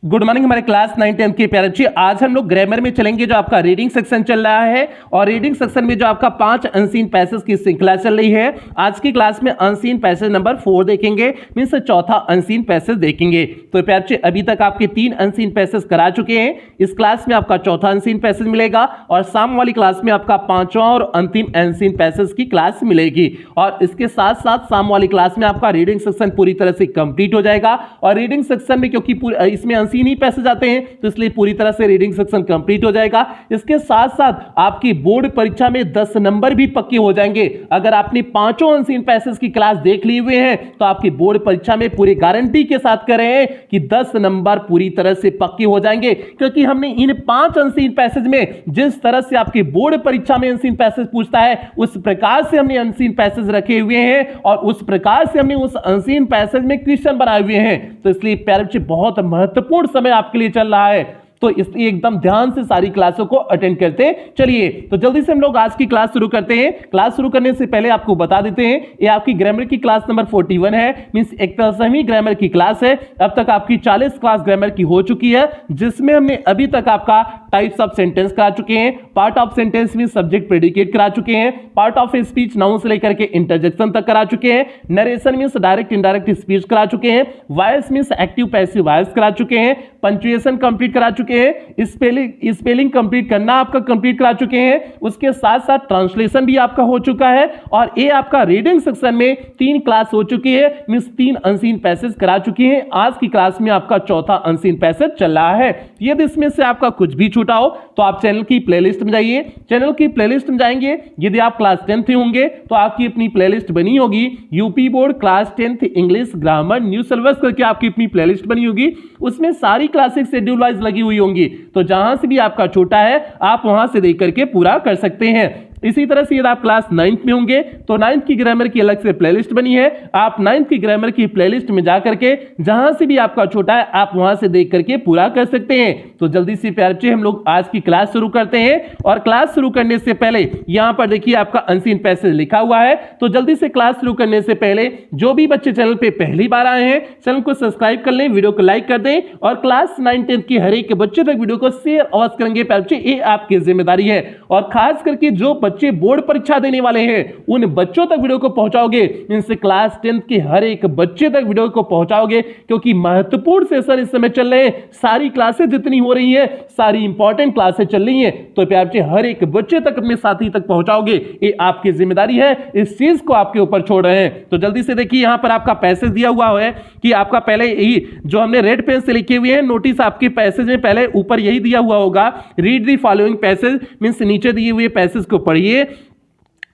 Good morning हमारे class 9 10 के प्यारे बच्चे। आज हम लोग ग्रामर में चलेंगे। जो आपका रीडिंग सेक्शन चल रहा है और रीडिंग सेक्शन में जो आपका 5 अनसीन पैसेज की श्रृंखला चल रही है। आज की क्लास में अनसीन पैसेज नंबर 4 देखेंगे, मींस चौथा अनसीन पैसेज देखेंगे। तो प्यारे बच्चे अभी तक आपके 3 अनसीन पैसेज करा चुके हैं। इस क्लास में आपका चौथा अनसीन पैसेज मिलेगा और शाम वाली क्लास में आपका 5वां और अंतिम अनसीन पैसेज की क्लास मिलेगी। और इसके साथ साथ शाम वाली क्लास में आपका रीडिंग सेक्शन पूरी तरह से कंप्लीट हो जाएगा। और रीडिंग सेक्शन में क्योंकि इसमें अनसीन ही पैसेज आते हैं तो इसलिए पूरी तरह से रीडिंग सेक्शन कंप्लीट हो जाएगा। इसके साथ साथ आपकी बोर्ड परीक्षा में 10 नंबर भी पक्के हो जाएंगे। अगर आपने 5 अनसीन पैसेज की क्लास देख लिए हुए हैं तो आपकी बोर्ड परीक्षा में पूरी गारंटी के साथ कह रहे हैं कि 10 नंबर पूरी तरह से पक्के हो जाएंगे। क्योंकि हमने इन 5 अनसीन पैसेज में जिस तरह से आपकी बोर्ड परीक्षा में अनसीन पैसेज पूछता है उस प्रकार से हमने अनसीन पैसेज रखे हुए हैं और उस प्रकार से हमने उस अनसीन पैसेज में क्वेश्चन बनाए हुए हैं। तो इसलिए प्यारे बच्चे बहुत महत्वपूर्ण समय आपके लिए चल रहा है, तो इसलिए एकदम ध्यान से सारी क्लासों को अटेंड करते चलिए। तो जल्दी से हम लोग आज की क्लास शुरू करते हैं। क्लास शुरू करने से पहले आपको बता देते हैं ये आपकी ग्रामर की क्लास नंबर 41 है, मींस 41वीं ग्रामर की क्लास है। अब तक आपकी 40 क्लास ग्रामर की हो चुकी है, जिसमें हमने अभी तक आपका टाइप्स ऑफ सेंटेंस करा चुके हैं, पार्ट ऑफ सेंटेंस में सब्जेक्ट प्रेडिकेट करा चुके हैं, पार्ट ऑफ स्पीच नाउन से लेकर के इंटरजेक्शन तक करा चुके हैं, narration means direct indirect speech करा चुके हैं, voice means active passive voice करा चुके हैं, पंक्चुएशन कंप्लीट करा चुके हैं, स्पेलिंग कंप्लीट करना आपका कंप्लीट करा चुके हैं। उसके साथ साथ ट्रांसलेशन भी आपका हो चुका है और ये आपका रीडिंग सेक्शन में 3 क्लास हो चुकी है, मींस 3 अनसीन पैसेज करा चुकी हैं। आज की क्लास में आपका चौथा अनसीन पैसेज चल रहा है। यदि इसमें से आपका कुछ भी छूटा हो तो आप चैनल की प्लेलिस्ट में जाइए। चैनल की प्लेलिस्ट में जाएंगे, यदि आप क्लास 10th होंगे तो आपकी अपनी प्लेलिस्ट बनी होगी, UP board class 10th English grammar new syllabus करके आपकी अपनी प्लेलिस्ट बनी होगी। उसमें सारी क्लासेस शेड्यूल वाइज लगी हुई होंगी, तो जहां से भी आपका छोटा है आप वहां से देख करके पूरा कर सकते हैं। इसी तरह से यदि आप क्लास 9th में होंगे तो 9th की ग्रामर की अलग से प्लेलिस्ट बनी है। आप 9th की ग्रामर की प्लेलिस्ट में जाकर के जहां से भी आपका छोटा है आप वहां से देख करके पूरा कर सकते हैं। तो जल्दी से प्यारे बच्चे हम लोग आज की क्लास शुरू करते हैं। और क्लास शुरू करने से पहले यहां पर देखिए आपका अनसीन पैसेज लिखा हुआ है। तो जल्दी से क्लास शुरू करने से पहले जो भी बच्चे चैनल पे पहली बार आए हैं चैनल को सब्सक्राइब कर लें, वीडियो को लाइक कर दें और क्लास 9 10 की हर एक बच्चे तक वीडियो को शेयर अवश्य करेंगे। प्यारे बच्चे ये आपकी जिम्मेदारी है और खास करके जो बच्चे बोर्ड परीक्षा देने वाले हैं उन बच्चों तक वीडियो को पहुंचाओगे, इनसे क्लास 10th के हर एक बच्चे तक वीडियो को पहुंचाओगे, क्योंकि महत्वपूर्ण सेशन इस समय चल रहे हैं। सारी क्लासेस जितनी हो रही हैं सारी इंपॉर्टेंट क्लासेस चल रही हैं, तो प्यारे बच्चे हर एक बच्चे तक अपने साथी तक पहुंचाओगे, ये आपकी जिम्मेदारी है। इस चीज को आपके ऊपर छोड़ रहे हैं। तो जल्दी से देखिए यहां पर आपका पैसेज दिया हुआ है कि आपका पहले यही जो हमने रेड पेन से लिखे हुए हैं नोटिस आपके पैसेज में पहले ऊपर यही दिया हुआ होगा, read the following passage, means नीचे दिए हुए पैसेज को पढ़िए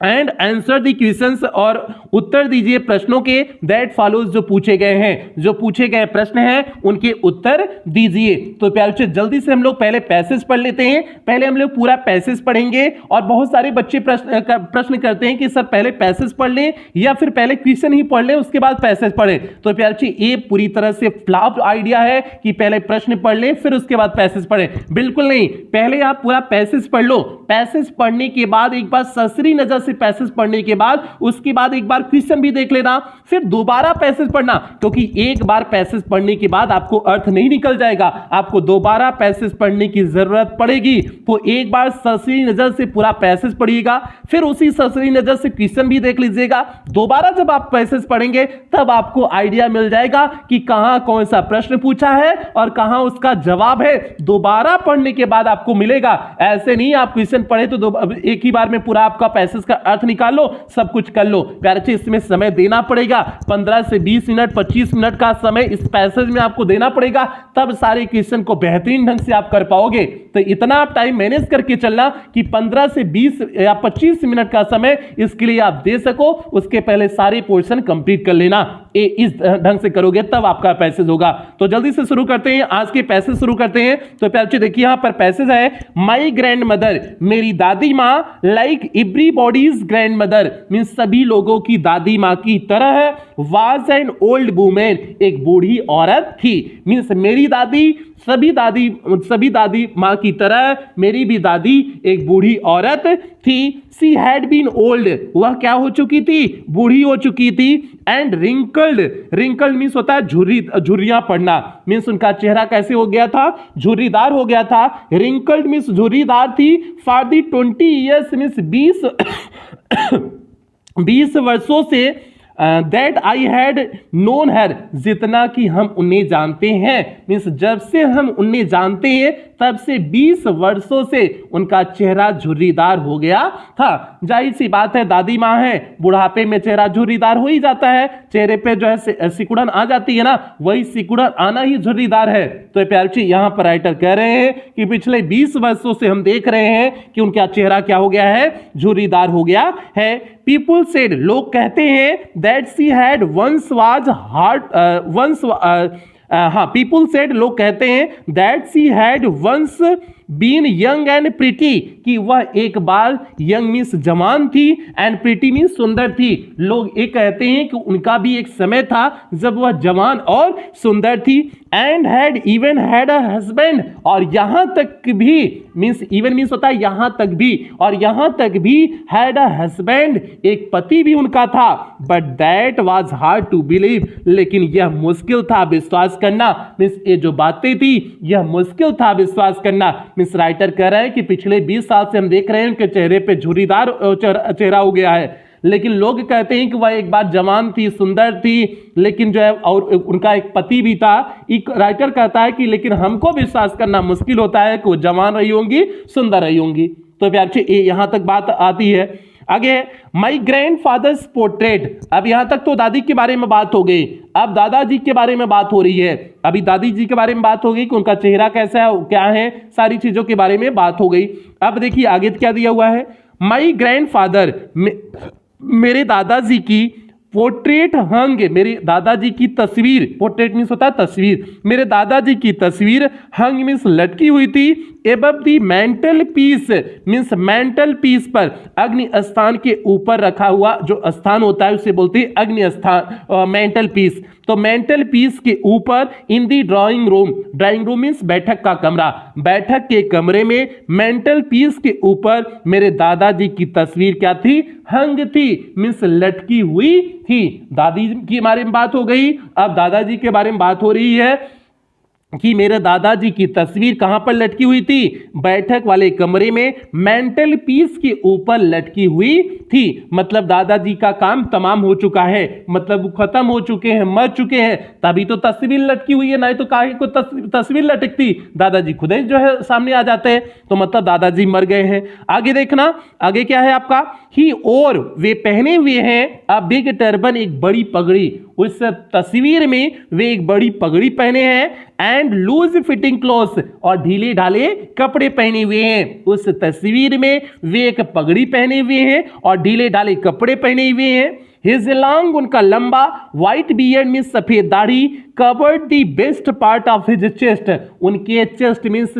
एंड आंसर दी क्वेश्चंस, और उत्तर दीजिए प्रश्नों के दैट फॉलोज, जो पूछे गए हैं, जो पूछे गए प्रश्न हैं उनके उत्तर दीजिए। तो प्यारे बच्चे जल्दी से हम लोग पहले पैसेज पढ़ लेते हैं। पहले हम लोग पूरा पैसेज पढ़ेंगे और बहुत सारे बच्चे प्रश्न करते हैं कि सर पहले पैसेज पढ़ लें या फिर पहले क्वेश्चन ही पढ़ लें उसके बाद पैसेज पढ़ें। तो प्यारे बच्चे ये पूरी तरह से फ्लॉप आइडिया है कि पहले प्रश्न पढ़ लें फिर उसके बाद पैसेज पढ़ें। बिल्कुल नहीं, पहले आप पूरा पैसेज पढ़ लो। पैसेज पढ़ने के बाद एक बार सरसरी नजर से पैसेज पढ़ने के बाद उसके बाद एक बार क्वेश्चन भी देख लेना, फिर दोबारा पैसेज पढ़ना, क्योंकि एक बार पैसेज पढ़ने के बाद आपको अर्थ नहीं निकल जाएगा, आपको दोबारा पैसेज पढ़ने की जरूरत पड़ेगी। तो एक बार सरसरी नजर से पूरा पैसेज पढ़िएगा, फिर उसी सरसरी नजर से क्वेश्चन भी देख लीजिएगा। दोबारा जब आप पैसेज पढ़ेंगे तब आपको आइडिया मिल जाएगा कि कहां कौन सा प्रश्न पूछा है और कहां उसका जवाब है। दोबारा पढ़ने के बाद आपको मिलेगा, ऐसे नहीं आप क्वेश्चन पढ़े तो एक ही बार में पूरा आपका पैसेज का अर्थ निकाल लो, सब कुछ कर लो। प्यारे बच्चे इसमें समय देना पड़ेगा, 15 से 20 मिनट 25 मिनट का समय इस पैसेज में आपको देना पड़ेगा, तब सारे क्वेश्चन को बेहतरीन ढंग से आप कर पाओगे। तो इतना आप टाइम मैनेज करके चलना कि 15 से 20 या 25 मिनट का समय इसके लिए आप दे सको, उसके पहले सारे पोर्शन कंप्लीट कर लेना। इस ढंग से करोगे तब आपका पैसेज होगा। तो जल्दी से शुरू करते हैं, आज के पैसेज शुरू करते हैं। तो प्यारे बच्चे देखिए यहां पर पैसेज है, माई ग्रैंड मदर, मेरी दादी माँ, like everybody's grand mother, means सभी लोगों की दादी माँ की तरह है, वाज एन ओल्ड वुमेन, एक बूढ़ी औरत थी। मीन्स मेरी दादी सभी दादी माँ की तरह मेरी भी दादी एक बूढ़ी औरत थी। सी हैड बीन ओल्ड, वह क्या हो चुकी थी, बूढ़ी हो चुकी थी। एंड रिंकल्ड मीन्स होता है झुर्रियां पड़ना, मीन्स उनका चेहरा कैसे हो गया था, झुर्रीदार हो गया था। रिंकल्ड मीन्स झुर्रीदार थी। फॉर दी 20 ईयर्स मीन्स 20 वर्षों say that I had known हर, जितना कि हम उन्हें जानते हैं, मीन्स जब से हम उन्हें जानते हैं तब से 20 वर्षों से उनका चेहरा झुर्रीदार हो गया था। जाहिर सी बात है, दादी माँ है, बुढ़ापे में चेहरा झुर्रीदार हो ही जाता है, चेहरे पे जो है सिकुड़न आ जाती है ना, वही सिकुड़न आना ही झुर्रीदार है। तो प्यार जी यहाँ पर राइटर कह रहे हैं कि पिछले 20 वर्षों से हम देख रहे हैं कि उनका चेहरा क्या हो गया है, झुर्रीदार हो गया है। पीपुल सेड, लोग कहते हैं that she had once was heart people said, लोग कहते हैं that she had once been young and pretty, कि वह एक बार यंग मीन्स जवान थी एंड प्रिटी मीन्स सुंदर थी। लोग ये कहते हैं कि उनका भी एक समय था जब वह जवान और सुंदर थी। And had even had a husband, और यहां तक भी मीन्स इवन मीन्स होता है यहां तक भी, और यहां तक भी हैड अ हस्बैंड, एक पति भी उनका था। But that was hard to believe, लेकिन यह मुश्किल था विश्वास करना। मीन्स ये जो बातें थी यह मुश्किल था विश्वास करना। मिस राइटर कह रहे हैं कि पिछले 20 साल से हम देख रहे हैं उनके चेहरे पे झुर्रीदार चेहरा हो गया है, लेकिन लोग कहते हैं कि वह एक बार जवान थी, सुंदर थी, लेकिन जो है और उनका एक पति भी था। एक राइटर कहता है कि लेकिन हमको विश्वास करना मुश्किल होता है कि वो जवान रही होंगी, सुंदर रही होंगी। तो प्यार से यहां तक बात आती है। आगे माई ग्रैंड फादर्स पोर्ट्रेट, अब यहां तक तो दादी के बारे में बात हो गई, अब दादाजी के बारे में बात हो रही है। अभी दादी जी के बारे में बात हो गई कि उनका चेहरा कैसा है, क्या है, सारी चीजों के बारे में बात हो गई। अब देखिए आगे क्या दिया हुआ है, माई ग्रैंड फादर, मेरे दादाजी की पोर्ट्रेट हंग, मेरे दादाजी की तस्वीर, पोर्ट्रेट मीन्स होता है तस्वीर, मेरे दादाजी की तस्वीर हंग मीन्स लटकी हुई थी। एबव दी mental peace means mental peace पर, अग्नि स्थान के ऊपर रखा हुआ जो स्थान होता है उसे बोलते हैं अग्नि स्थान, मेंटल पीस। तो मेंटल पीस के ऊपर इन दी ड्राइंग रूम मीन्स बैठक का कमरा, बैठक के कमरे में मेंटल पीस के ऊपर मेरे दादाजी की तस्वीर क्या थी, हंग थी, मीन्स लटकी हुई थी। दादी के बारे में बात हो गई, अब दादाजी के बारे में बात हो रही है कि मेरे दादाजी की तस्वीर कहां पर लटकी हुई थी, बैठक वाले कमरे में मेंटल पीस के ऊपर लटकी हुई थी। मतलब दादाजी का काम तमाम हो चुका है, मतलब वो खत्म हो चुके हैं, मर चुके हैं, तभी तो तस्वीर लटकी हुई है, नहीं तो काहे को तस्वीर लटकती, दादाजी खुद ही जो है सामने आ जाते हैं, तो मतलब दादाजी मर गए हैं। आगे देखना, आगे क्या है आपका, ही और वे पहने हुए हैं अ बिग टर्बन, एक बड़ी पगड़ी, उस तस्वीर में वे एक बड़ी पगड़ी पहने हैं। एंड लूज फिटिंग क्लोथ्स, और ढीले ढाले कपड़े पहने हुए हैं। उस तस्वीर में वे एक पगड़ी पहने हुए हैं और ढीले ढाले कपड़े पहने हुए हैं। हिज लॉन्ग, उनका लंबा, व्हाइट बियर्ड मीन्स सफेद दाढ़ी, covered the best part of his chest, उनके चेस्ट मीन्स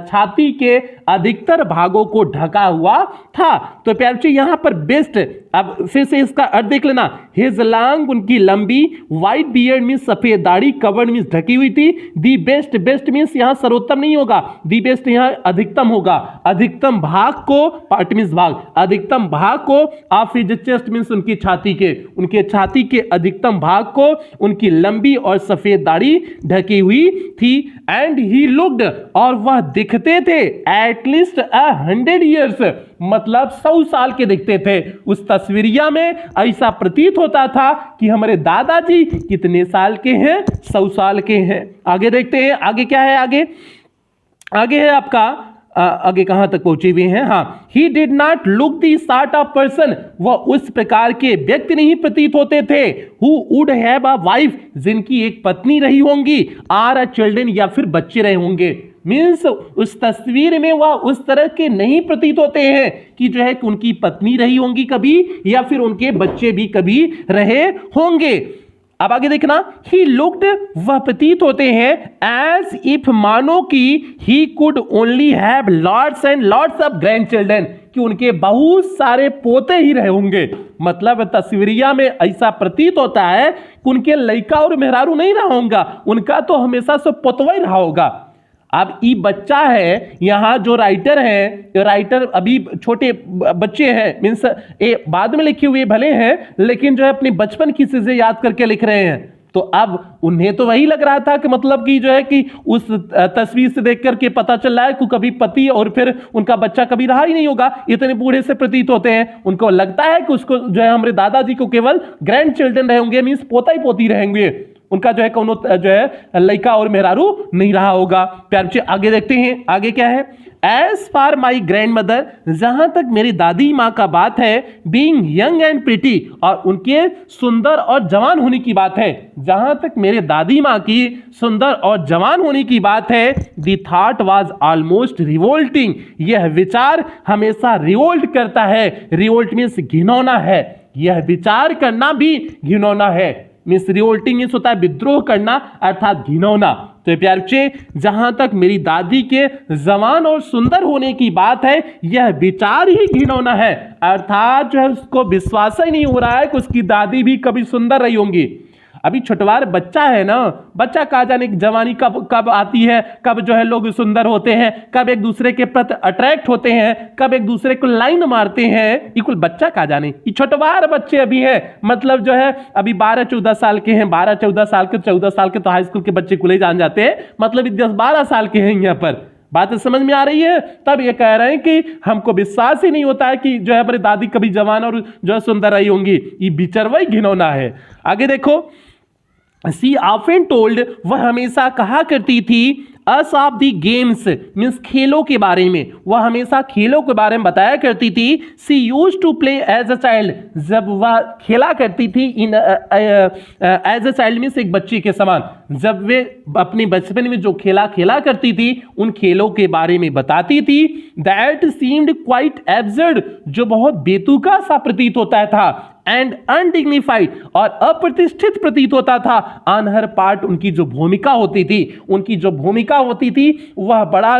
छाती के अधिकतर भागों को ढका हुआ था। तो प्यार से यहां पर बेस्ट, अब फिर से इसका अर्थ देख लेना, हिज लॉन्ग, उनकी लंबी, व्हाइट बियर्ड मीन्स सफेद दाढ़ी, कवर्ड मीन्स ढकी हुई थी। दी बेस्ट, बेस्ट मीन्स यहां सर्वोत्तम नहीं होगा, दी बेस्ट यहां अधिकतम होगा, अधिकतम भाग को, पार्ट मीन्स भाग, अधिकतम भाग को ऑफ हिज चेस्ट मीन्स उनकी छाती के, उनके छाती के अधिकतम भाग को उनकी लंबी और सफेद दाढ़ी ढकी हुई थी। एंड ही लुक्ड, और वह दिखते थे एटलीस्ट 100 ईयर्स, मतलब 100 साल के दिखते थे। उस तस्वीरिया में ऐसा प्रतीत होता था कि हमारे दादाजी कितने साल के हैं, 100 साल के हैं। आगे देखते हैं, आगे क्या है, आगे है आपका, आगे कहां तक पहुंचे हुए हैं, हाँ, he did not look the sort of person, वह उस प्रकार के व्यक्ति नहीं प्रतीत होते थे, who would have a wife, जिनकी एक पत्नी रही होंगी, आर अ चिल्ड्रन, या फिर बच्चे रहे होंगे। मीन्स उस तस्वीर में वह उस तरह के नहीं प्रतीत होते हैं कि जो है कि उनकी पत्नी रही होंगी कभी, या फिर उनके बच्चे भी कभी रहे होंगे। अब आगे देखना, ही लुक्ड, वह प्रतीत होते हैं एज इफ, मानो कि ही could only have lots and lots of grand children, कि उनके बहुत सारे पोते ही रहे होंगे। मतलब तस्वीरिया में ऐसा प्रतीत होता है कि उनके लड़का और मेहरारू नहीं रहा होगा, उनका तो हमेशा से पोतवा ही रहा होगा। अब ये बच्चा है, यहाँ जो राइटर है, राइटर अभी छोटे बच्चे हैं, मीन्स ये बाद में लिखे हुए भले हैं, लेकिन जो है अपनी बचपन की चीजें याद करके लिख रहे हैं। तो अब उन्हें तो वही लग रहा था कि मतलब कि जो है कि उस तस्वीर से देख करके पता चल रहा है कि कभी पति और फिर उनका बच्चा कभी रहा ही नहीं होगा, इतने बूढ़े से प्रतीत होते हैं। उनको लगता है कि उसको जो है हमारे दादाजी को केवल ग्रैंड चिल्ड्रन रहे होंगे, मीन्स पोता ही पोती रहेंगे, उनका जो है कोनो जो है लड़का और मेहरारू नहीं रहा होगा। प्यार बच्चे आगे देखते हैं, आगे क्या है। As far my grandmother, जहां तक मेरी दादी माँ का बात है, बीइंग यंग एंड प्रिटी, और उनके सुंदर और जवान होने की बात है, जहां तक मेरे दादी माँ की सुंदर और जवान होने की बात है, the thought was almost revolting, यह विचार हमेशा रिवोल्ट करता है। रिवोल्ट मीन्स घिनौना है, यह विचार करना भी घिनौना है। मीन्स रिवोल्टिंग मीन्स होता है विद्रोह करना, अर्थात घिनौना। तो प्यारे बच्चे, जहां तक मेरी दादी के जवान और सुंदर होने की बात है, यह विचार ही घिनौना है, अर्थात जो है उसको विश्वास ही नहीं हो रहा है कि उसकी दादी भी कभी सुंदर रही होंगी। अभी छोटवार बच्चा है ना, बच्चा कहा जाने की जवानी कब कब आती है, कब जो है लोग सुंदर होते हैं, कब एक दूसरे के प्रति अट्रैक्ट होते हैं, कब एक दूसरे को लाइन मारते हैं, ये कुल बच्चा कहा जाने। ये छोटवार बच्चे अभी है, मतलब जो है अभी 12-14 साल के हैं, 12-14 साल के, 14 साल के तो हाई स्कूल के बच्चे कुल ही जान जाते हैं, मतलब 10-12 साल के हैं। यहाँ पर बात समझ में आ रही है। तब ये कह रहे हैं कि हमको विश्वास ही नहीं होता है कि जो है हमारी दादी कभी जवान और जो है सुंदर रही होंगी, ये विचरवा ही घिनौना है। आगे देखो, सी ऑफन टोल्ड, वह हमेशा कहा करती थी, अस ऑफ दी गेम्स मीन्स खेलों के बारे में, वह हमेशा खेलों के बारे में बताया करती थी। She used to play as a child, जब वह खेला करती थी in as a child means एक बच्चे के समान, जब वे अपने बचपन में जो खेला करती थी उन खेलों के बारे में बताती थी। दैट सीम्ड क्वाइट एब्सर्ड, जो बहुत बेतुका सा प्रतीत होता था, एंड अनडिग्निफाइड, और अप्रतिष्ठित प्रतीत होता था। ऑन हर पार्ट, उनकी जो भूमिका होती थी वह बड़ा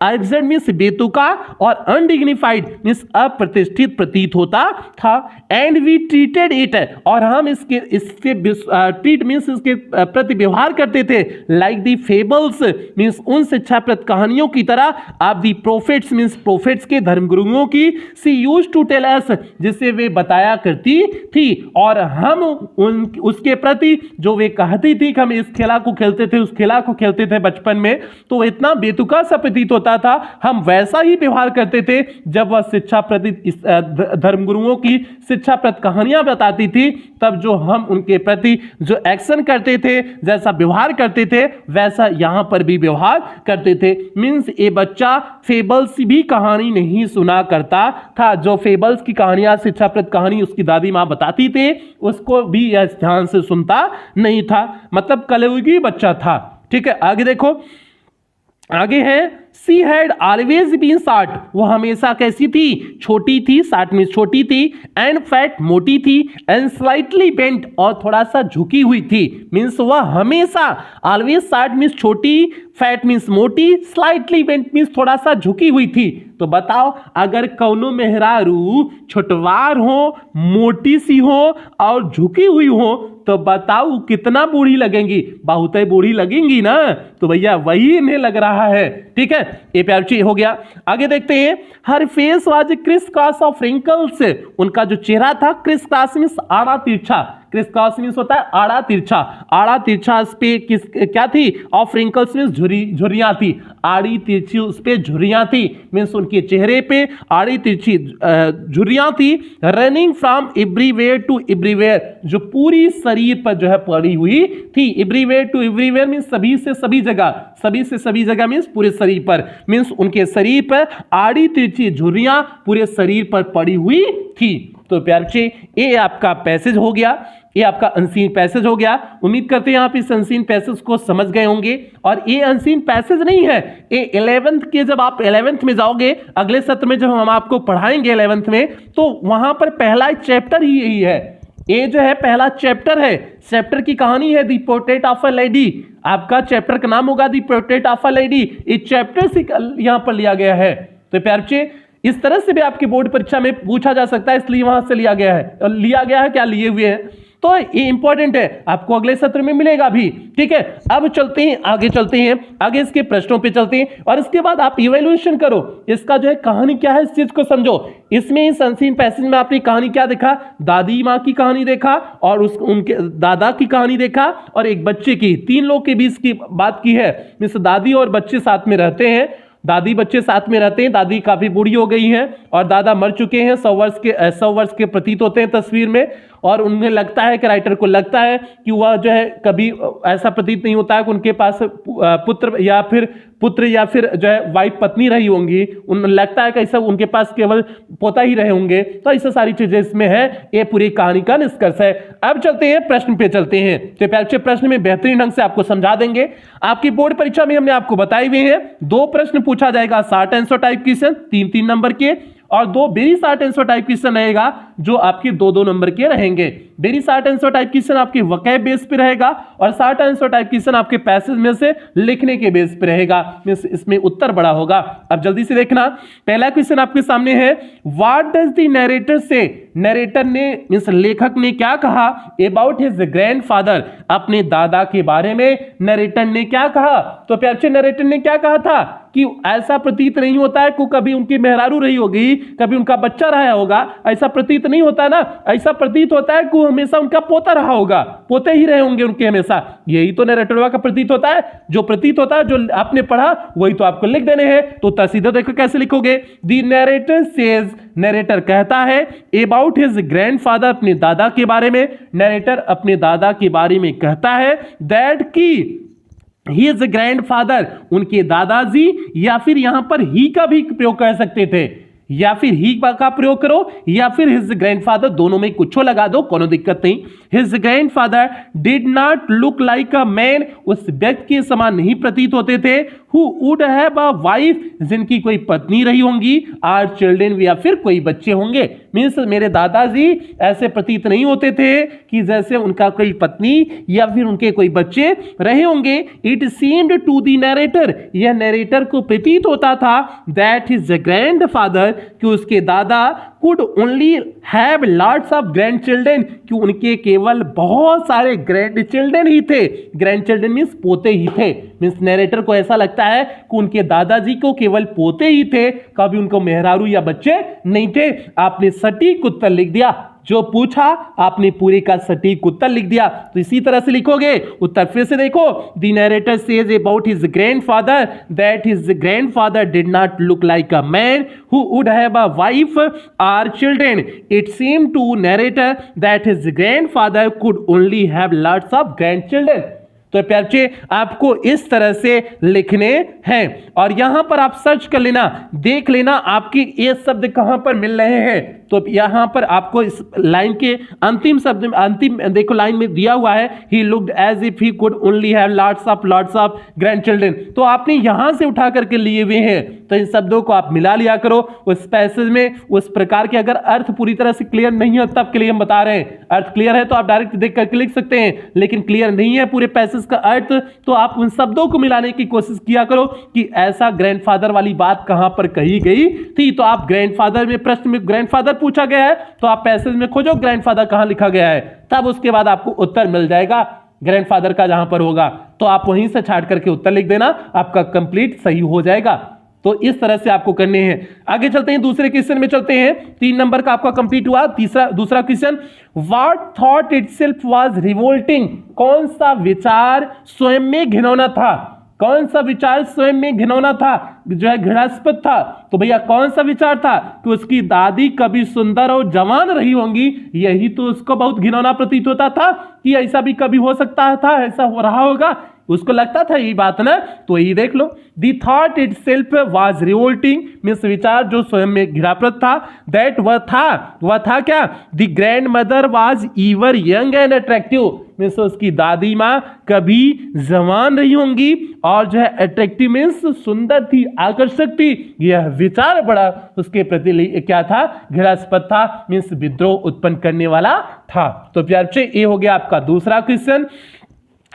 एब्सर्ड मीन्स बेतुका और अनडिग्निफाइड मीन्स अप्रतिष्ठित प्रतीत होता था। एंड वी ट्रीटेड इट, और हम इसके ट्रीट मीन्स इसके प्रति व्यवहार करते थे, लाइक दी फेबल्स मीन्स उन शिक्षाप्रद कहानियों की तरह, आप दी प्रोफेट्स मीन्स प्रोफेट्स के धर्मगुरुओं की, सी यूज टू टेल अस, जिसे वे बताया करती थी, और हम उसके प्रति जो वे कहती थी कि हम इस खेला को खेलते थे, उस खेला को खेलते थे बचपन में, तो इतना बेतुका सा प्रतीत होता था, हम वैसा ही व्यवहार करते थे जब वह शिक्षा प्रति धर्मगुरुओं की शिक्षा प्रति कहानियां बताती थी। तब जो हम उनके प्रति जो एक्शन करते थे, जैसा व्यवहार करते थे, वैसा यहां पर भी व्यवहार करते थे। मींस ये बच्चा फेबल्स भी कहानी नहीं सुना करता था, जो फेबल्स की कहानियां शिक्षा प्रति कहानी उसकी दादी मां बताती थे, उसको भी यह ध्यान से सुनता नहीं था, मतलब कलयुगी बच्चा था। ठीक है, आगे देखो, आगे है, she had always been short, वो हमेशा कैसी थी, छोटी थी, शॉर्ट मीन्स छोटी थी, एंड फैट मोटी थी, एंड स्लाइटली बेंट, और थोड़ा सा झुकी हुई थी। मीन्स वह हमेशा ऑलवेज शॉर्ट मीन्स छोटी, फैट मीन्स मोटी, स्लाइटली बेंट मीन्स थोड़ा सा झुकी हुई थी। तो बताओ, अगर कौनो मेहरारू छोटवार हो, मोटी सी हो और झुकी हुई हो, तो बताओ कितना बूढ़ी लगेंगी, बहुत ही बूढ़ी लगेंगी ना। तो भैया वही इन्हें लग रहा है। ठीक है, ये प्यार हो गया। आगे देखते हैं, हर face was criss cross of wrinkles, उनका जो चेहरा था क्रिस क्रॉस मीन्स आड़ा तिरछा, क्रिस क्रॉस मीन्स होता है आड़ा तिरछा, आड़ा तिरछा उस पे किस क्या थी, ऑफ रिंकल्स मीन्स झुर्रियां थी, आड़ी तिरछी उस पे झुर्रियां थी, मीन्स उनके चेहरे पे आड़ी तिरछी झुर्रियां थी। Running from everywhere to everywhere, जो पूरी शरीर पर जो है पड़ी हुई थी, एवरीवेयर टू एवरीवेयर मीन्स सभी से सभी जगह, सभी से सभी जगह मीन्स पूरे शरीर पर, मीन्स उनके शरीर पर आड़ी तिरछी झुर्रियां पूरे शरीर पर पड़ी हुई थी। तो प्यारे बच्चे, ये आपका पैसेज हो गया, ये आपका अनसीन पैसेज हो गया। उम्मीद करते हैं आप इस अनसीन पैसेज को समझ गए होंगे। और ये अनसीन पैसेज नहीं है, ये 11th के, जब आप 11th में जाओगे, अगले सत्र में जब हम आपको पढ़ाएंगे 11th में, तो वहां पर पहला चैप्टर ही यही है। ये जो है पहला चैप्टर है, चैप्टर की कहानी है दी पोर्ट्रेट ऑफ अ लेडी, आपका चैप्टर का नाम होगा दी पोर्ट्रेट ऑफ अ लेडी। ये चैप्टर से यहां पर लिया गया है। तो प्यारे बच्चे, इस तरह से भी आपकी बोर्ड परीक्षा में पूछा जा सकता है, इसलिए वहां से लिया गया है क्या लिए हुए हैं। तो ये इंपॉर्टेंट है, आपको अगले सत्र में मिलेगा भी। ठीक है, अब चलते हैं आगे इसके प्रश्नों पे चलते हैं और इसके बाद आप इवैल्यूएशन करो, इसका जो है कहानी क्या है, इस चीज को समझो। इसमें इस अनसीन पैसेज में आपने कहानी क्या देखा, दादी माँ की कहानी देखा और उनके दादा की कहानी देखा और एक बच्चे की, 3 लोग के बीच की बात की है। मिस दादी और बच्चे साथ में रहते हैं, दादी बच्चे साथ में रहते हैं, दादी काफी बूढ़ी हो गई हैं और दादा मर चुके हैं, 100 वर्ष के प्रतीत होते हैं तस्वीर में। और उन्हें लगता है कि राइटर को लगता है कि वह जो है कभी ऐसा प्रतीत नहीं होता है कि उनके पास पुत्र या फिर जो है वाइफ पत्नी रही होंगी, उन्हें लगता है कि ऐसा उनके पास केवल पोता ही रहे होंगे। तो ऐसा सारी चीजें इसमें है, ये पूरी कहानी का निष्कर्ष है। अब चलते हैं प्रश्न पे चलते हैं, तो पहले प्रश्न में बेहतरीन ढंग से आपको समझा देंगे। आपकी बोर्ड परीक्षा में हमने आपको बताए हुए हैं 2 प्रश्न पूछा जाएगा, short answer type question 3-3 number के, और 2 very short answer type question रहेगा जो आपके 2-2 नंबर के रहेंगे। Very short answer type question आपके वोकैब बेस पे रहेगा और शॉर्ट आंसर टाइप क्वेश्चन आपके पैसेज में से लिखने के बेस पे रहेगा, इसमें उत्तर बड़ा होगा। अब जल्दी से देखना, पहला क्वेश्चन आपके सामने है, what does the narrator say, narrator ने इस लेखक ने क्या कहा अबाउट हिज ग्रैंडफादर, अपने दादा के बारे में नरेटर ने क्या कहा। तो प्यारे नरेटर ने क्या कहा था कि ऐसा प्रतीत नहीं होता है कि कभी उनकी मेहरारू रही होगी, कभी उनका बच्चा रहा होगा, ऐसा प्रतीत नहीं होता ना, ऐसा प्रतीत होता है कि हमेशा उनका पोता रहा होगा, पोते ही रहे होंगे उनके हमेशा। यही तो नरेटरवा का प्रतीत होता है, जो प्रतीत होता है, जो आपने पढ़ा वही तो आपको लिख देने हैं। तो उत्तर सीधा देखो कैसे लिखोगे, द नरेटर सेज, नरेटर कहता है अबाउट हिज ग्रैंडफादर, अपने दादा के बारे में, नरेटर अपने दादा के बारे में कहता है दैट की हिज ग्रैंडफादर, उनके दादाजी, या फिर यहां पर ही का भी प्रयोग कर सकते थे, या फिर ही का प्रयोग करो या फिर हिज ग्रैंडफादर, दोनों में कुछ लगा दो, कोनो दिक्कत नहीं। His grandfather did not look like a man, उस व्यक्ति के समान नहीं प्रतीत होते थे, who would have a wife, जिनकी कोई पत्नी रही होंगी, आर चिल्ड्रन, या फिर कोई बच्चे होंगे। मीन्स मेरे दादाजी ऐसे प्रतीत नहीं होते थे कि जैसे उनका कोई पत्नी या फिर उनके कोई बच्चे रहे होंगे। It seemed to the narrator, यह नरेटर को प्रतीत होता था दैट हिज ग्रैंडफादर, कि उसके दादा could only have lots of grand children, कि उनके केवल बहुत सारे ग्रैंड चिल्ड्रन ही थे। ग्रैंड चिल्ड्रन मीन्स पोते ही थे। मीन्स नरेटर को ऐसा लगता है कि उनके दादाजी को केवल पोते ही थे, कभी उनको मेहरारू या बच्चे नहीं थे। आपने सटीक उत्तर लिख दिया, जो पूछा आपने पूरे का सटीक उत्तर लिख दिया। तो इसी तरह से लिखोगे उत्तर, फिर से देखो, the narrator says about his grandfather that his grandfather did not look like a man who would have a wife or children. It seem to narrator that his grandfather could only have lots of grandchildren. तो प्यारे आपको इस तरह से लिखने हैं और यहां पर आप सर्च कर लेना, देख लेना आपके ये शब्द कहां पर मिल रहे हैं। तो यहां पर आपको इस लाइन के अंतिम शब्द, अंतिम देखो लाइन में दिया हुआ है, he looked as if he could only have lots of grandchildren. तो आपने यहां से उठा करके लिए हुए हैं, तो इन शब्दों को आप मिला लिया करो उस पैसेज में उस प्रकार के। अगर अर्थ पूरी तरह से क्लियर नहीं है तब के लिए हम बता रहे हैं, अर्थ क्लियर है तो आप डायरेक्ट देख करके लिख सकते हैं, लेकिन क्लियर नहीं है पूरे पैसेज का अर्थ, तो आप उन शब्दों को मिलाने की कोशिश किया करो कि ऐसा ग्रैंडफादर वाली बात कहां पर कही गई थी। तो आप ग्रैंडफादर में, प्रश्न में ग्रैंडफादर पूछा गया है तो आप पैसेज में खोजो ग्रैंडफादर कहां लिखा गया है, तब उसके बाद आपको उत्तर मिल जाएगा ग्रैंडफादर का जहां पर होगा, तो आप वहीं से छाट करके उत्तर लिख देना, आपका कंप्लीट सही हो जाएगा। तो इस तरह से आपको करने हैं। आगे चलते हैं, दूसरे क्वेश्चन में चलते हैं। 3 नंबर का आपका कंप्लीट हुआ। दूसरा question, what thought itself was revolting, कौन सा विचार स्वयं में घिनौना था, कौन सा विचार स्वयं में घिनौना था, जो है घृणास्पद था। तो भैया कौन सा विचार था कि उसकी दादी कभी सुंदर और जवान रही होंगी, यही तो उसको बहुत घिनौना प्रतीत होता था कि ऐसा भी कभी हो सकता था, ऐसा हो रहा होगा, उसको लगता था यही बात ना। तो यही देख लो, the thought itself was revolting, means विचार जो स्वयं में घृणास्पद था, दैट वह था क्या, the grand mother was ईवर young and attractive, means उसकी दादी माँ कभी जवान रही होंगी और जो है अट्रैक्टिव मीन्स सुंदर थी, आकर्षक थी। यह विचार बड़ा उसके प्रति क्या था, घृणास्पद था, मीन्स विद्रोह उत्पन्न करने वाला था। तो प्यारे ये हो गया आपका दूसरा क्वेश्चन।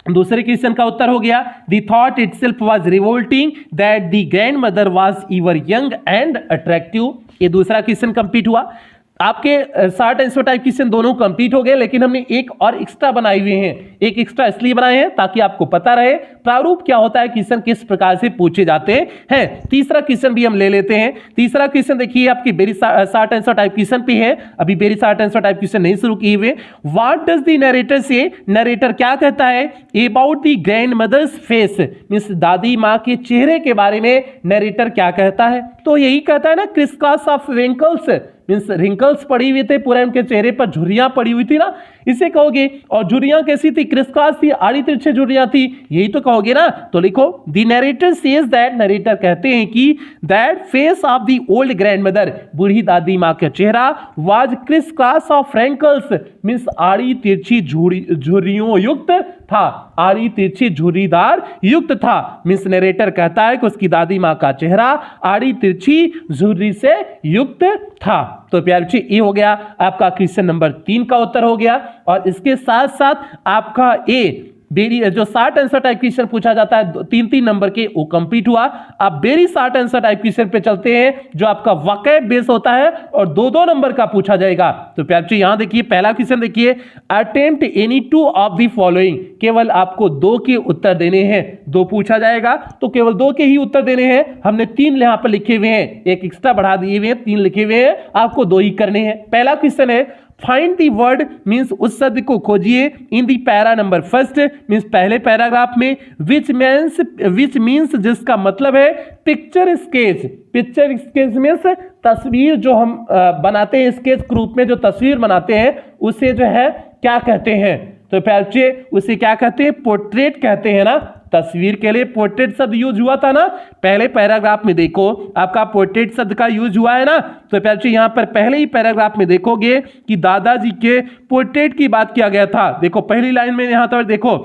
दूसरे क्वेश्चन का उत्तर हो गया the thought itself was revolting that the grand mother was ever young and attractive. ये दूसरा क्वेश्चन कंप्लीट हुआ। आपके शॉर्ट आंसर टाइप क्वेश्चन दोनों कंप्लीट हो गए, लेकिन हमने एक और एक्स्ट्रा बनाए हुए हैं। एक एक्स्ट्रा इसलिए बनाए हैं ताकि आपको पता रहे प्रारूप क्या होता है, क्वेश्चन किस प्रकार से पूछे जाते हैं। तीसरा क्वेश्चन भी हम ले लेते हैं। तीसरा क्वेश्चन देखिए आपकी very short answer type question पे है, अभी very short answer type question नहीं शुरू किए हुए। What does the narrator say, narrator क्या कहता है about the grandmother's face, means दादी माँ के चेहरे के बारे में नरेटर क्या कहता है? तो यही कहता है ना Chris cross of wrinkles, means wrinkles पड़ी हुई थे पूरे उनके चेहरे पर, झुर्रियां पड़ी हुई थी ना, इसे कहोगे। और झुर्रियां कैसी थी? क्रिस क्रॉस थी, आड़ी तिरछे झुर्रियां थी, यही तो कहोगे ना। तो लिखो the narrator says that, narrator कहते हैं कि that face of the old grandmother, बूढ़ी दादी मां का चेहरा, was criss cross of wrinkles, means आड़ी तिरछी झुर्रियों युक्त था, आड़ी तिरछी झुर्रीदार युक्त था। मींस नरेटर कहता है कि उसकी दादी मां का चेहरा आड़ी तिरछी झुर्री से युक्त था। तो प्यारे बच्चे ये हो गया आपका क्वेश्चन नंबर 3 का उत्तर हो गया। और इसके साथ साथ आपका ए वेरी जो शॉर्ट आंसर टाइप क्वेश्चन पूछा जाता है 3-3 नंबर के, वो कंप्लीट हुआ। अब very short answer type question पे चलते हैं जो आपका वाकई बेस होता है और 2-2 नंबर का पूछा जाएगा। तो प्यारे बच्चे यहां देखिए पहला क्वेश्चन देखिए, attempt any 2 of the following, केवल आपको 2 के उत्तर देने हैं। 2 पूछा जाएगा तो केवल 2 के ही उत्तर देने हैं। हमने 3 यहां पर लिखे हुए हैं, एक एक्स्ट्रा बढ़ा दिए हुए हैं, 3 लिखे हुए हैं, आपको 2 ही करने हैं। पहला क्वेश्चन है फाइंड दी वर्ड, मींस उस शब्द को खोजिए इन दी पैरा नंबर फर्स्ट, मींस पहले पैराग्राफ में, विच मींस जिसका मतलब है picture sketch. Picture sketch means तस्वीर जो हम बनाते हैं, स्केच के रूप में जो तस्वीर बनाते हैं उसे जो है क्या कहते हैं? तो बच्चे उसे क्या कहते हैं? पोर्ट्रेट कहते हैं ना। तस्वीर के लिए पोर्ट्रेट शब्द यूज हुआ था ना, पहले पैराग्राफ में देखो आपका पोर्ट्रेट शब्द का यूज हुआ है ना। तो बच्चे यहां पर पहले ही पैराग्राफ में देखोगे कि दादाजी के पोर्ट्रेट की बात किया गया था। देखो पहली लाइन में यहां पर देखो,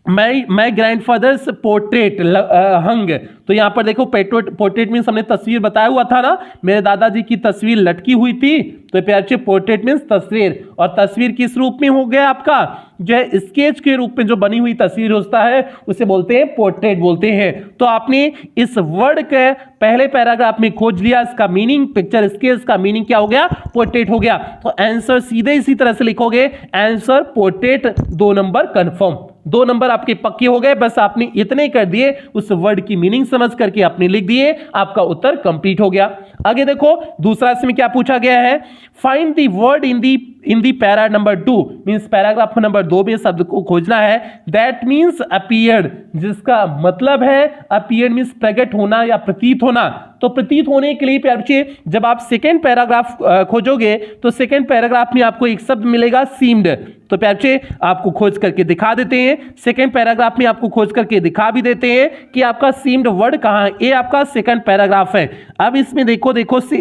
माई ग्रैंडफादर्स पोर्ट्रेट हंग, तो यहां पर देखो पोर्ट्रेट मीन्स हमने तस्वीर बताया हुआ था ना, मेरे दादाजी की तस्वीर लटकी हुई थी। तो प्यारे पोर्ट्रेट मीन्स तस्वीर, और तस्वीर किस रूप में हो गया आपका? जो है स्केच के रूप में जो बनी हुई तस्वीर होता है उसे बोलते हैं पोर्ट्रेट बोलते हैं। तो आपने इस वर्ड के पहले पैराग्राफ में खोज लिया, इसका मीनिंग पिक्चर स्केच का मीनिंग क्या हो गया? पोर्ट्रेट हो गया। तो आंसर सीधे इसी तरह से लिखोगे, answer portrait, 2 number confirm, 2 number आपके पक्के हो गए। बस आपने इतने कर दिए, उस वर्ड की मीनिंग समझ करके आपने लिख दिए, आपका उत्तर कंप्लीट हो गया। आगे देखो दूसरा इसमें क्या पूछा गया है, find the word in the para number 2, means paragraph number 2 में शब्द को खोजना है। दैट मींस अपीयर्ड, जिसका मतलब है अपीयर्ड मींस प्रकट होना या प्रतीत होना। तो प्रतीत होने के लिए प्यारे बच्चे जब आप सेकेंड पैराग्राफ खोजोगे तो सेकेंड पैराग्राफ में आपको एक शब्द मिलेगा सीम्ड। तो प्यारे बच्चे आपको खोज करके दिखा देते हैं, सेकेंड पैराग्राफ में आपको खोज करके दिखा भी देते हैं कि आपका सीम्ड वर्ड कहां है। ये आपका सेकेंड पैराग्राफ है। अब इसमें देखो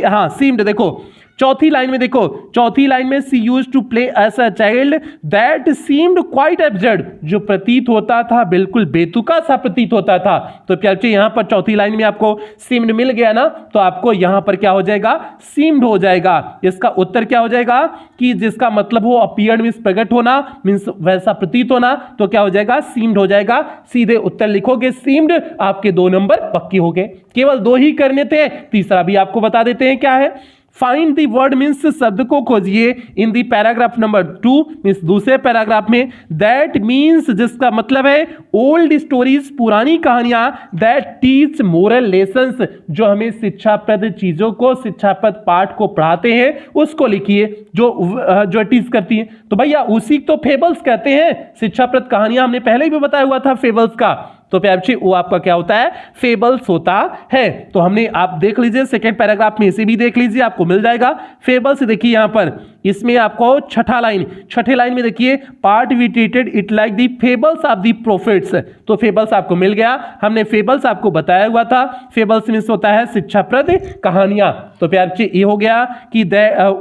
हाँ सीम्ड देखो चौथी लाइन में देखो, चौथी लाइन में she used to play as a child that seemed quite absurd, जो प्रतीत होता था बिल्कुल बेतुका सा प्रतीत होता था। तो प्यारे यहां पर चौथी लाइन में आपको सीम्ड मिल गया ना, तो आपको यहां पर क्या हो जाएगा? सीम्ड हो जाएगा। इसका उत्तर क्या हो जाएगा कि जिसका मतलब हो अपीयर्ड मींस प्रकट होना, मींस वैसा प्रतीत होना, तो क्या हो जाएगा? सीम्ड हो जाएगा। सीधे उत्तर लिखोगे सीम्ड, आपके 2 नंबर पक्के हो गए। केवल 2 ही करने थे, तीसरा भी आपको बता देते हैं क्या है। फाइंड द वर्ड मीन्स शब्द को खोजिए इन दी पैराग्राफ नंबर 2, मीन्स दूसरे पैराग्राफ में। दैट मीन्स जिसका मतलब है ओल्ड स्टोरीज, पुरानी कहानियां, दैट टीच मोरल लेसन्स, जो हमें शिक्षाप्रद चीजों को, शिक्षाप्रद पाठ को पढ़ाते हैं, उसको लिखिए जो टीच करती है। तो भैया उसी तो फेबल्स कहते हैं, शिक्षाप्रद कहानियां हमने पहले भी बताया हुआ था फेबल्स का। तो प्यारे वो आपका क्या होता है? फेबल्स होता है। तो हमने आप देख लीजिए सेकेंड पैराग्राफ में, इसे भी देख लीजिए, आपको मिल जाएगा फेबल्स। देखिए यहां पर इसमें आपको छठे लाइन में देखिए, part we treated it like the fables of the prophets. तो फेबल्स आपको मिल गया, हमने फेबल्स आपको बताया हुआ था। फेबल्स मींस होता है शिक्षाप्रद कहानियां। तो प्यारे ये हो गया कि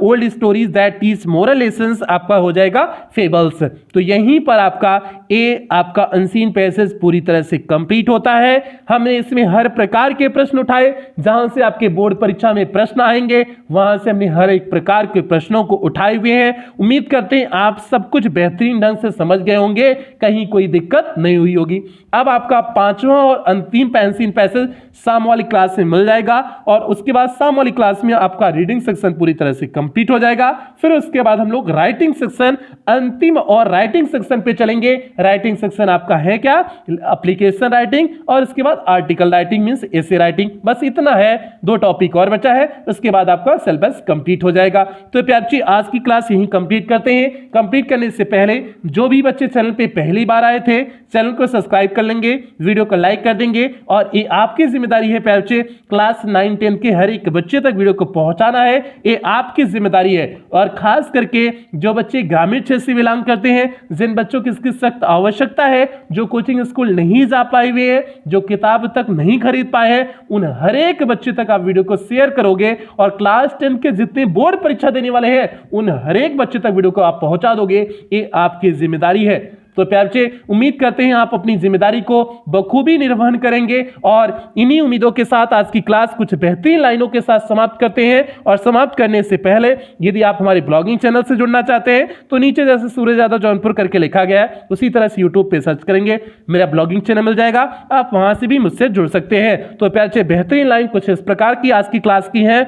old stories that that is moral lessons आपका हो जाएगा फेबल्स। तो यहीं पर आपका ए आपका अनसीन पैसेज पूरी तरह से कंप्लीट होता है। हमने इसमें हर प्रकार के प्रश्न उठाए, जहां से आपके बोर्ड परीक्षा में प्रश्न आएंगे वहां से हमने हर एक प्रकार के प्रश्नों को उठाए हुए हैं। उम्मीद करते हैं आप सब कुछ बेहतरीन ढंग से समझ गए होंगे, कहीं कोई दिक्कत नहीं हुई होगी। अब आपका पांचवा और अंतिम अनसीन पैसेज शाम वाली क्लास में मिल जाएगा और उसके बाद शाम वाली क्लास में आपका रीडिंग सेक्शन पूरी तरह से कंप्लीट हो जाएगा। फिर उसके बाद हम लोग राइटिंग सेक्शन, अंतिम और राइटिंग सेक्शन पे चलेंगे। राइटिंग सेक्शन आपका है क्या, एप्लीकेशन राइटिंग और इसके बाद article writing means essay writing. बस इतना है, 2 टॉपिक और बचा है, उसके बाद आपका सिलेबस कंप्लीट हो जाएगा। तो प्यारे बच्चे आज की क्लास यहीं कंप्लीट करते हैं। कंप्लीट करने से पहले जो भी बच्चे चैनल पे पहली बार आए थे चैनल को सब्सक्राइब कर लेंगे, वीडियो को लाइक कर देंगे और ये आपकी जिम्मेदारी है प्यारे बच्चे, क्लास 9 10 के हर एक बच्चे तक वीडियो को पहुंचाना है, ये आपकी जिम्मेदारी है। और खास करके जो बच्चे ग्रामीण क्षेत्र से बिलोंग करते हैं, जिन बच्चों की इसकी सख्त आवश्यकता है, जो कोचिंग स्कूल नहीं जा पाए हुए हैं, जो किताब तक नहीं खरीद पाए हैं, उन हर एक बच्चे तक आप वीडियो को शेयर करोगे और क्लास 10 के जितने बोर्ड परीक्षा देने वाले हैं उन हर एक बच्चे तक वीडियो को आप पहुंचा दोगे, ये आपकी जिम्मेदारी है। तो प्यारे बच्चे उम्मीद करते हैं आप अपनी जिम्मेदारी को बखूबी निर्वहन करेंगे और इन्हीं उम्मीदों के साथ आज की क्लास कुछ बेहतरीन लाइनों के साथ समाप्त करते हैं। और समाप्त करने से पहले यदि आप हमारे ब्लॉगिंग चैनल से जुड़ना चाहते हैं तो नीचे जैसे सूरज यादव जौनपुर करके लिखा गया है उसी तरह से यूट्यूब पे सर्च करेंगे, मेरा ब्लॉगिंग चैनल मिल जाएगा, आप वहां से भी मुझसे जुड़ सकते हैं। तो प्यारे बच्चे बेहतरीन लाइन कुछ इस प्रकार की आज की क्लास की है,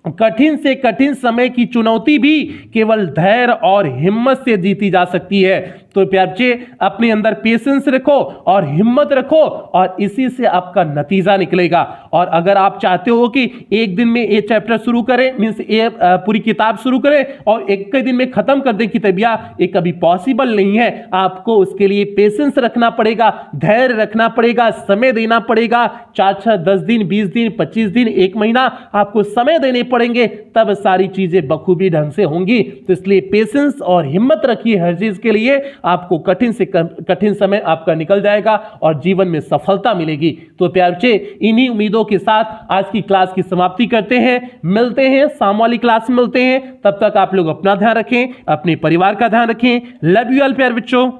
कठिन से कठिन समय की चुनौती भी केवल धैर्य और हिम्मत से जीती जा सकती है। तो प्यारे बच्चे अपने अंदर पेशेंस रखो और हिम्मत रखो और इसी से आपका नतीजा निकलेगा। और अगर आप चाहते हो कि एक दिन में एक चैप्टर शुरू करें मींस ये पूरी किताब शुरू करें और एक दिन में खत्म कर दें किताब, ये कभी पॉसिबल नहीं है। आपको उसके लिए पेशेंस रखना पड़ेगा, धैर्य रखना पड़ेगा, समय देना पड़ेगा, 4 10 दिन 20 दिन 25 दिन 1 महीना आपको समय देने पड़ेंगे, तब सारी चीजें बखूबी ढंग से होंगी। तो इसलिए पेशेंस और हिम्मत रखिए हर चीज के लिए, आपको कठिन से कठिन समय आपका निकल जाएगा और जीवन में सफलता मिलेगी। तो प्यारे बच्चे इन्हीं उम्मीदों के साथ आज की क्लास की समाप्ति करते हैं, मिलते हैं शाम वाली क्लास में मिलते हैं। तब तक आप लोग अपना ध्यान रखें, अपने परिवार का ध्यान रखें। लव यू ऑल प्यारे बच्चों।